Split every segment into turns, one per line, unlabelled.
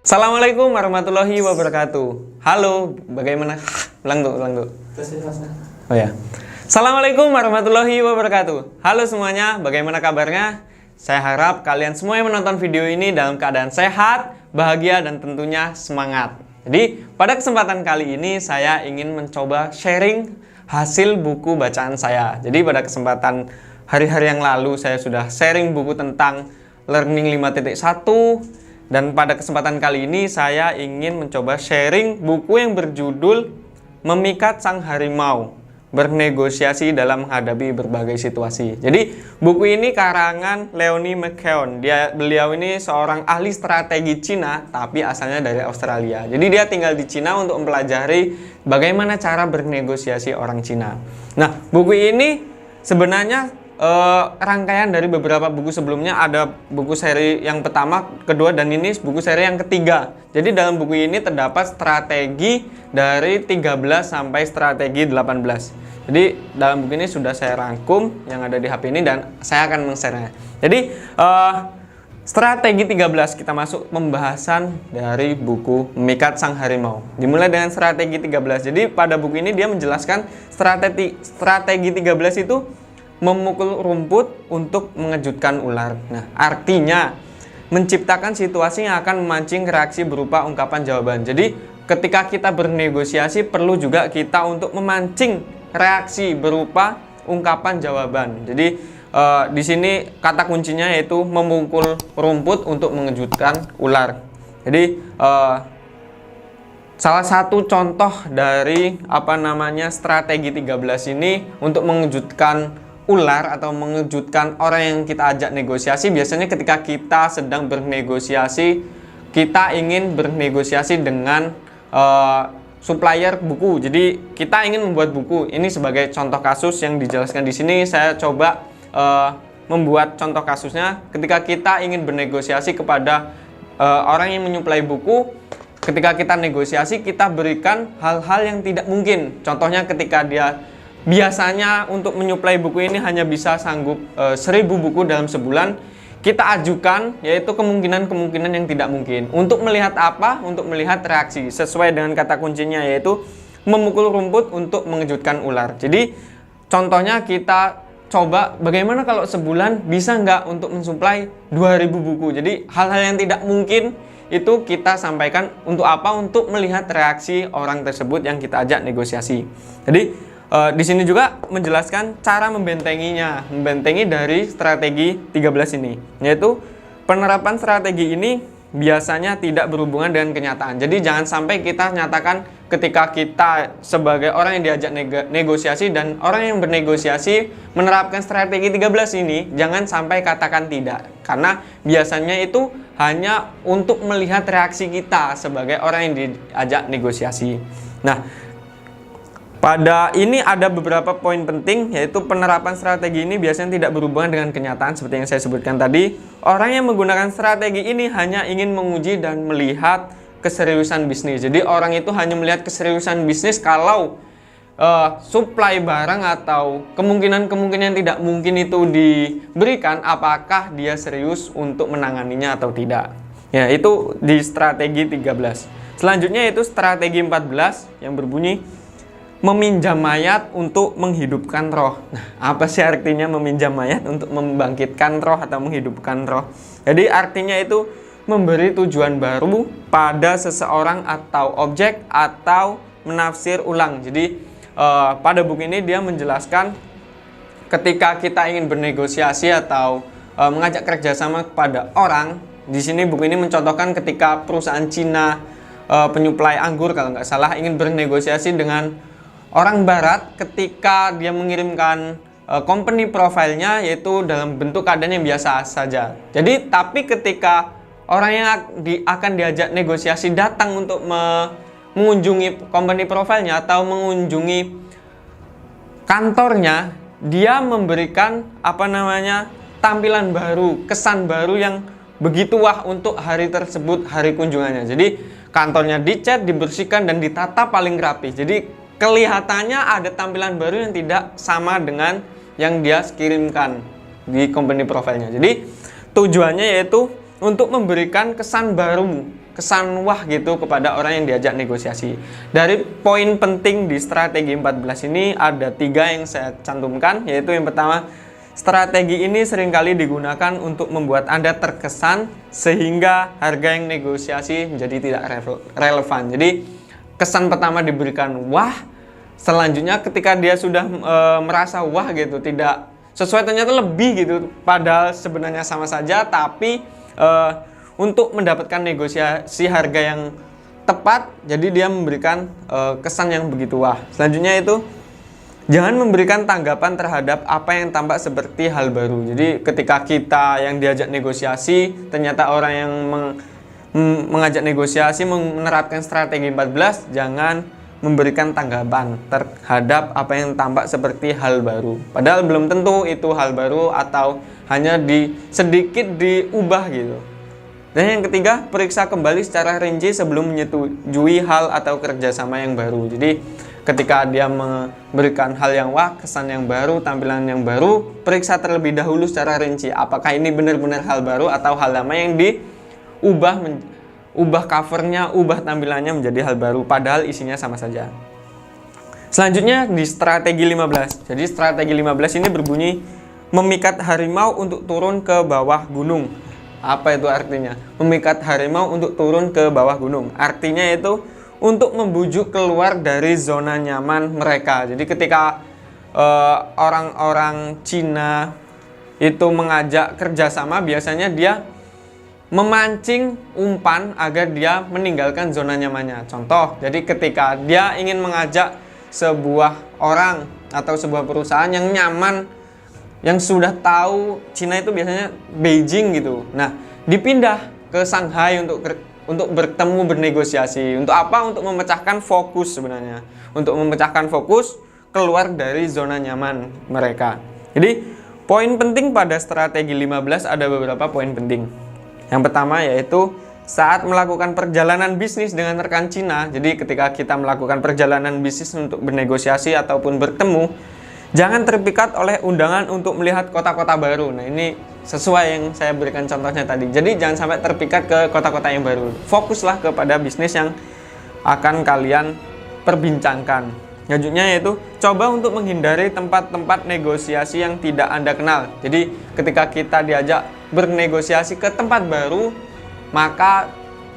Assalamualaikum warahmatullahi wabarakatuh. Halo, bagaimana? Ulang tuh. Oh ya. Assalamualaikum warahmatullahi wabarakatuh. Halo semuanya, bagaimana kabarnya? Saya harap kalian semua yang menonton video ini dalam keadaan sehat, bahagia, dan tentunya semangat. Jadi, pada kesempatan kali ini saya ingin mencoba sharing hasil buku bacaan saya. Jadi, pada kesempatan hari-hari yang lalu saya sudah sharing buku tentang Learning 5.1. Dan pada kesempatan kali ini saya ingin mencoba sharing buku yang berjudul Memikat Sang Harimau, Bernegosiasi dalam Menghadapi Berbagai Situasi. Jadi buku ini karangan Leonie McKeown. Beliau ini seorang ahli strategi Cina tapi asalnya dari Australia. Jadi dia tinggal di Cina untuk mempelajari bagaimana cara bernegosiasi orang Cina. Nah, buku ini sebenarnya rangkaian dari beberapa buku sebelumnya. Ada buku seri yang pertama, kedua, dan ini buku seri yang ketiga. Jadi dalam buku ini terdapat strategi dari 13 sampai strategi 18. Jadi dalam buku ini sudah saya rangkum yang ada di HP ini dan saya akan men-share-nya. Jadi strategi 13, kita masuk pembahasan dari buku Memikat Sang Harimau. Dimulai dengan strategi 13. Jadi pada buku ini dia menjelaskan strategi 13 itu memukul rumput untuk mengejutkan ular. Nah, artinya menciptakan situasi yang akan memancing reaksi berupa ungkapan jawaban. Jadi, ketika kita bernegosiasi perlu juga kita untuk memancing reaksi berupa ungkapan jawaban. Jadi, di sini kata kuncinya yaitu memukul rumput untuk mengejutkan ular. Jadi, salah satu contoh dari strategi 13 ini untuk mengejutkan ular atau mengejutkan orang yang kita ajak negosiasi. Biasanya ketika kita sedang bernegosiasi, kita ingin bernegosiasi dengan supplier buku. Jadi kita ingin membuat buku. Ini sebagai contoh kasus yang dijelaskan di sini. Saya coba membuat contoh kasusnya ketika kita ingin bernegosiasi kepada orang yang menyuplai buku. Ketika kita negosiasi, kita berikan hal-hal yang tidak mungkin. Contohnya ketika dia biasanya untuk menyuplai buku ini hanya bisa sanggup 1000 buku dalam sebulan, kita ajukan yaitu kemungkinan-kemungkinan yang tidak mungkin. Untuk melihat apa? Untuk melihat reaksi sesuai dengan kata kuncinya yaitu memukul rumput untuk mengejutkan ular. Jadi contohnya kita coba bagaimana kalau sebulan bisa nggak untuk mensuplai 2000 buku. Jadi hal-hal yang tidak mungkin itu kita sampaikan untuk apa? Untuk melihat reaksi orang tersebut yang kita ajak negosiasi. Jadi di sini juga menjelaskan cara membentengi dari strategi 13 ini, yaitu penerapan strategi ini biasanya tidak berhubungan dengan kenyataan. Jadi jangan sampai kita nyatakan ketika kita sebagai orang yang diajak negosiasi dan orang yang bernegosiasi menerapkan strategi 13 ini, jangan sampai katakan tidak. Karena biasanya itu hanya untuk melihat reaksi kita sebagai orang yang diajak negosiasi. Nah, pada ini ada beberapa poin penting, yaitu penerapan strategi ini biasanya tidak berhubungan dengan kenyataan seperti yang saya sebutkan tadi. Orang yang menggunakan strategi ini hanya ingin menguji dan melihat keseriusan bisnis. Jadi orang itu hanya melihat keseriusan bisnis kalau supply barang atau kemungkinan-kemungkinan yang tidak mungkin itu diberikan, apakah dia serius untuk menanganinya atau tidak. Ya, itu di strategi 13. Selanjutnya yaitu strategi 14 yang berbunyi meminjam mayat untuk menghidupkan roh. Nah, apa sih artinya meminjam mayat untuk membangkitkan roh atau menghidupkan roh? Jadi artinya itu memberi tujuan baru pada seseorang atau objek atau menafsir ulang. Jadi pada buku ini dia menjelaskan ketika kita ingin bernegosiasi atau mengajak kerjasama kepada orang. Di sini buku ini mencontohkan ketika perusahaan Cina penyuplai anggur kalau nggak salah ingin bernegosiasi dengan orang barat ketika dia mengirimkan company profile-nya yaitu dalam bentuk keadaan yang biasa saja. Jadi tapi ketika orang yang akan diajak negosiasi datang untuk mengunjungi company profile-nya atau mengunjungi kantornya, dia memberikan tampilan baru, kesan baru yang begitu wah untuk hari tersebut, hari kunjungannya. Jadi kantornya dicat, dibersihkan dan ditata paling rapi. Jadi kelihatannya ada tampilan baru yang tidak sama dengan yang dia kirimkan di company profile-nya. Jadi tujuannya yaitu untuk memberikan kesan baru kesan wah gitu kepada orang yang diajak negosiasi. Dari poin penting di strategi 14 ini ada 3 yang saya cantumkan, yaitu yang pertama, strategi ini seringkali digunakan untuk membuat Anda terkesan sehingga harga yang negosiasi menjadi tidak relevan. Jadi kesan pertama diberikan wah, selanjutnya ketika dia sudah merasa wah gitu, tidak sesuai, ternyata lebih gitu, padahal sebenarnya sama saja, tapi untuk mendapatkan negosiasi harga yang tepat, jadi dia memberikan kesan yang begitu wah. Selanjutnya itu, jangan memberikan tanggapan terhadap apa yang tampak seperti hal baru. Jadi ketika kita yang diajak negosiasi, ternyata orang yang mengajak negosiasi menerapkan strategi 14, jangan memberikan tanggapan terhadap apa yang tampak seperti hal baru. Padahal belum tentu itu hal baru atau hanya sedikit diubah gitu. Dan yang ketiga, periksa kembali secara rinci sebelum menyetujui hal atau kerjasama yang baru. Jadi ketika dia memberikan hal yang wah, kesan yang baru, tampilan yang baru, periksa terlebih dahulu secara rinci apakah ini benar-benar hal baru atau hal lama yang ubah covernya, ubah tampilannya menjadi hal baru, padahal isinya sama saja. Selanjutnya di strategi 15. Jadi strategi 15 ini berbunyi memikat harimau untuk turun ke bawah gunung. Apa itu artinya? Memikat harimau untuk turun ke bawah gunung. Artinya itu untuk membujuk keluar dari zona nyaman mereka. Jadi ketika orang-orang Cina itu mengajak kerjasama, biasanya dia memancing umpan agar dia meninggalkan zona nyamannya. Contoh, jadi ketika dia ingin mengajak sebuah orang atau sebuah perusahaan yang nyaman, yang sudah tahu Cina itu biasanya Beijing gitu. Nah, dipindah ke Shanghai untuk bertemu, bernegosiasi. Untuk apa? Untuk memecahkan fokus sebenarnya. Untuk memecahkan fokus keluar dari zona nyaman mereka. Jadi, poin penting pada strategi 15 ada beberapa poin penting. Yang pertama yaitu saat melakukan perjalanan bisnis dengan rekan Cina. Jadi ketika kita melakukan perjalanan bisnis untuk bernegosiasi ataupun bertemu, jangan terpikat oleh undangan untuk melihat kota-kota baru. Nah, ini sesuai yang saya berikan contohnya tadi. Jadi jangan sampai terpikat ke kota-kota yang baru. Fokuslah kepada bisnis yang akan kalian perbincangkan. Selanjutnya yaitu coba untuk menghindari tempat-tempat negosiasi yang tidak Anda kenal. Jadi ketika kita diajak bernegosiasi ke tempat baru, maka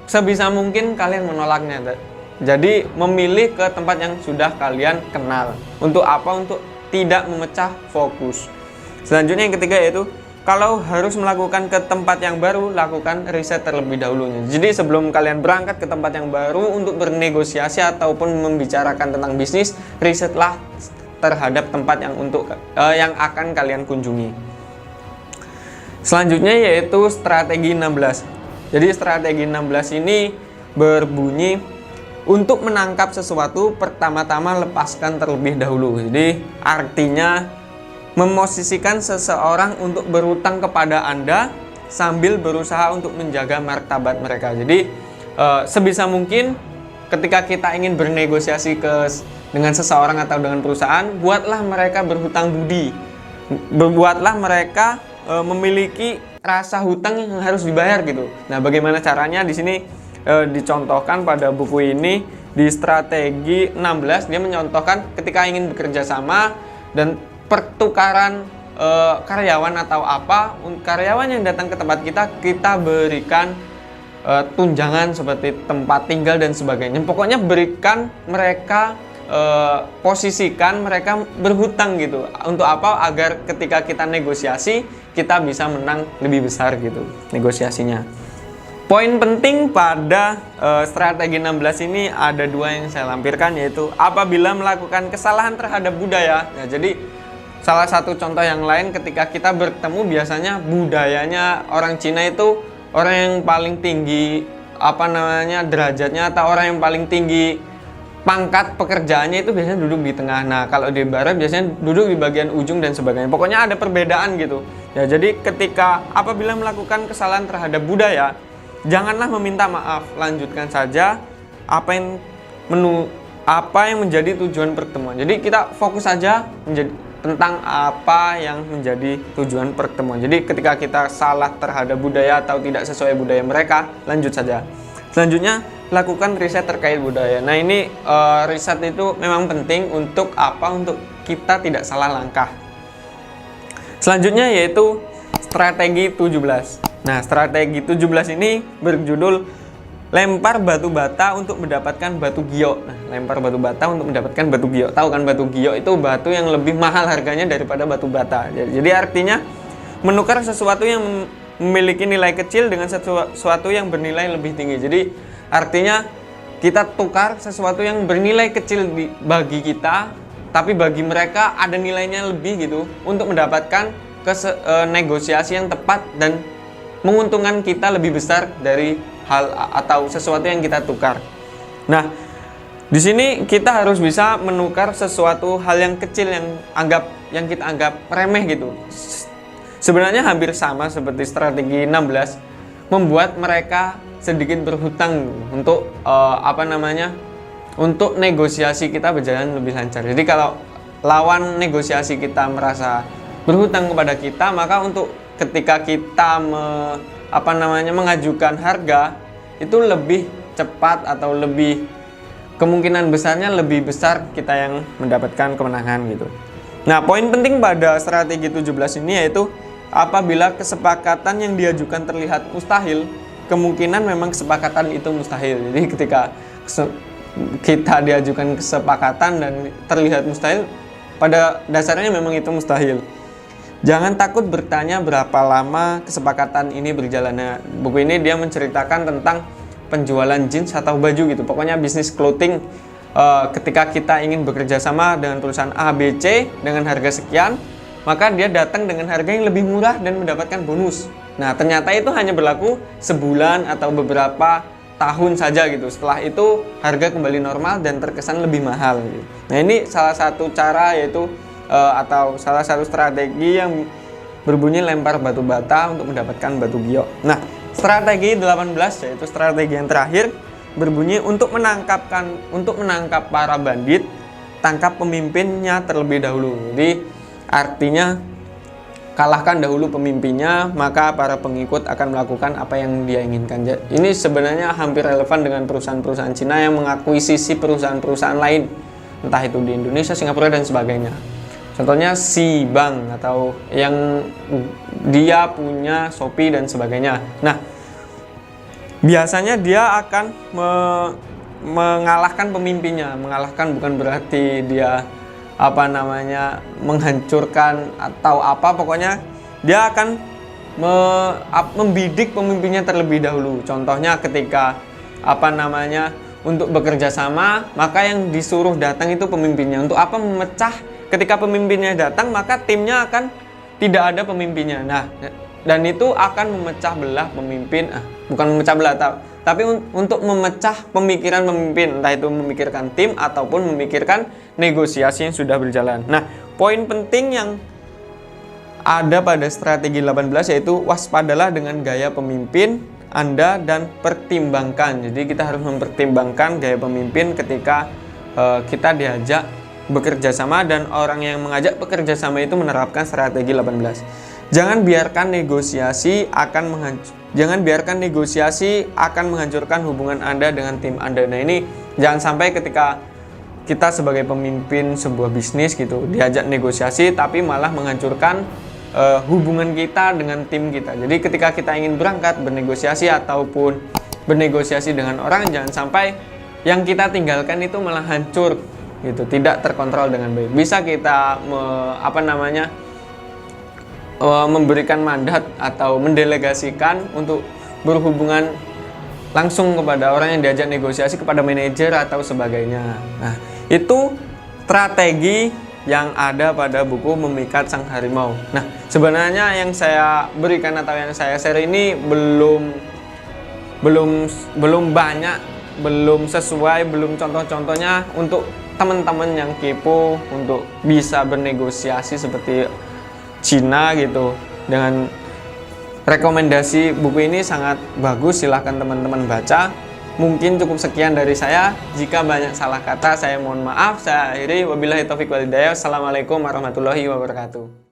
sebisa mungkin kalian menolaknya. Jadi memilih ke tempat yang sudah kalian kenal. Untuk apa? Untuk tidak memecah fokus. Selanjutnya yang ketiga yaitu kalau harus melakukan ke tempat yang baru, lakukan riset terlebih dahulu. Jadi sebelum kalian berangkat ke tempat yang baru untuk bernegosiasi ataupun membicarakan tentang bisnis, risetlah terhadap tempat yang akan kalian kunjungi. Selanjutnya yaitu strategi 16. Jadi strategi 16 ini berbunyi untuk menangkap sesuatu pertama-tama lepaskan terlebih dahulu. Jadi artinya memosisikan seseorang untuk berutang kepada Anda sambil berusaha untuk menjaga martabat mereka. Jadi sebisa mungkin ketika kita ingin bernegosiasi dengan seseorang atau dengan perusahaan, buatlah mereka berhutang budi. Buatlah mereka memiliki rasa hutang yang harus dibayar gitu. Nah, bagaimana caranya? Di sini dicontohkan pada buku ini di strategi 16, dia mencontohkan ketika ingin bekerja sama dan pertukaran karyawan atau apa, karyawan yang datang ke tempat kita berikan tunjangan seperti tempat tinggal dan sebagainya. Pokoknya berikan mereka, posisikan mereka berhutang gitu. Untuk apa? Agar ketika kita negosiasi, kita bisa menang lebih besar gitu negosiasinya. Poin penting pada strategi 16 ini ada 2 yang saya lampirkan, yaitu apabila melakukan kesalahan terhadap budaya. Nah, jadi salah satu contoh yang lain ketika kita bertemu, biasanya budayanya orang Cina itu orang yang paling tinggi derajatnya, atau orang yang paling tinggi pangkat pekerjaannya itu biasanya duduk di tengah. Nah, kalau di barat biasanya duduk di bagian ujung dan sebagainya. Pokoknya ada perbedaan gitu. Ya, jadi ketika apabila melakukan kesalahan terhadap budaya, janganlah meminta maaf, lanjutkan saja apa yang menjadi tujuan pertemuan. Jadi kita fokus saja tentang apa yang menjadi tujuan pertemuan. Jadi ketika kita salah terhadap budaya atau tidak sesuai budaya mereka, lanjut saja. Selanjutnya, lakukan riset terkait budaya. Nah, ini riset itu memang penting untuk apa? Untuk kita tidak salah langkah. Selanjutnya yaitu strategi 17. Nah, strategi 17 ini berjudul lempar batu bata untuk mendapatkan batu giok. Nah, lempar batu bata untuk mendapatkan batu giok. Tahu kan batu giok itu batu yang lebih mahal harganya daripada batu bata. Jadi artinya menukar sesuatu yang memiliki nilai kecil dengan sesuatu yang bernilai lebih tinggi. Jadi artinya kita tukar sesuatu yang bernilai kecil bagi kita, tapi bagi mereka ada nilainya lebih gitu, untuk mendapatkan negosiasi yang tepat dan menguntungkan kita lebih besar dari hal atau sesuatu yang kita tukar. Nah, di sini kita harus bisa menukar sesuatu hal yang kecil yang kita anggap remeh gitu. Sebenarnya hampir sama seperti strategi 16, membuat mereka sedikit berhutang untuk untuk negosiasi kita berjalan lebih lancar. Jadi kalau lawan negosiasi kita merasa berhutang kepada kita, maka untuk ketika kita mengajukan harga itu lebih cepat atau lebih kemungkinan besarnya lebih besar kita yang mendapatkan kemenangan gitu. Nah, poin penting pada strategi 17 ini yaitu apabila kesepakatan yang diajukan terlihat mustahil, kemungkinan memang kesepakatan itu mustahil. Jadi ketika kita diajukan kesepakatan dan terlihat mustahil, pada dasarnya memang itu mustahil. Jangan takut bertanya berapa lama kesepakatan ini berjalan. Nah, buku ini dia menceritakan tentang penjualan jeans atau baju gitu. Pokoknya bisnis clothing. Ketika kita ingin bekerja sama dengan perusahaan A, B, C dengan harga sekian, maka dia datang dengan harga yang lebih murah dan mendapatkan bonus. Nah, ternyata itu hanya berlaku sebulan atau beberapa tahun saja gitu. Setelah itu harga kembali normal dan terkesan lebih mahal gitu. Nah, ini salah satu cara yaitu atau salah satu strategi yang berbunyi lempar batu bata untuk mendapatkan batu giok. Nah, strategi 18 yaitu strategi yang terakhir berbunyi untuk menangkap para bandit, tangkap pemimpinnya terlebih dahulu. Jadi artinya kalahkan dahulu pemimpinnya, maka para pengikut akan melakukan apa yang dia inginkan. Ini sebenarnya hampir relevan dengan perusahaan-perusahaan Cina yang mengakuisisi perusahaan-perusahaan lain, entah itu di Indonesia, Singapura, dan sebagainya. Contohnya Cbank atau yang dia punya Shopee dan sebagainya. Nah, biasanya dia akan mengalahkan pemimpinnya. Mengalahkan bukan berarti dia menghancurkan atau apa, pokoknya dia akan membidik pemimpinnya terlebih dahulu. Contohnya ketika untuk bekerja sama, maka yang disuruh datang itu pemimpinnya. Untuk apa memecah? Ketika pemimpinnya datang, maka timnya akan tidak ada pemimpinnya. Nah, dan itu akan memecah belah pemimpin, bukan memecah belah, tapi untuk memecah pemikiran pemimpin, entah itu memikirkan tim ataupun memikirkan negosiasi yang sudah berjalan. Nah, poin penting yang ada pada strategi 18 yaitu waspadalah dengan gaya pemimpin Anda dan pertimbangkan. Jadi kita harus mempertimbangkan gaya pemimpin ketika kita diajak bekerja sama dan orang yang mengajak bekerja sama itu menerapkan strategi 18. Jangan biarkan negosiasi akan menghancurkan hubungan Anda dengan tim Anda. Nah, ini jangan sampai ketika kita sebagai pemimpin sebuah bisnis gitu diajak negosiasi tapi malah menghancurkan hubungan kita dengan tim kita. Jadi ketika kita ingin berangkat bernegosiasi ataupun bernegosiasi dengan orang, jangan sampai yang kita tinggalkan itu malah hancur gitu, tidak terkontrol dengan baik. Bisa kita memberikan mandat atau mendelegasikan untuk berhubungan langsung kepada orang yang diajak negosiasi, kepada manajer atau sebagainya. Nah, itu strategi yang ada pada buku Memikat Sang Harimau. Nah, sebenarnya yang saya berikan atau yang saya share ini belum banyak, belum sesuai, belum contoh-contohnya untuk teman-teman yang kepo untuk bisa bernegosiasi seperti Cina gitu. Dengan rekomendasi buku ini sangat bagus, silahkan teman-teman baca. Mungkin cukup sekian dari saya. Jika banyak salah kata, saya mohon maaf. Saya akhiri, wabillahi taufiq wal hidayah. Assalamualaikum warahmatullahi wabarakatuh.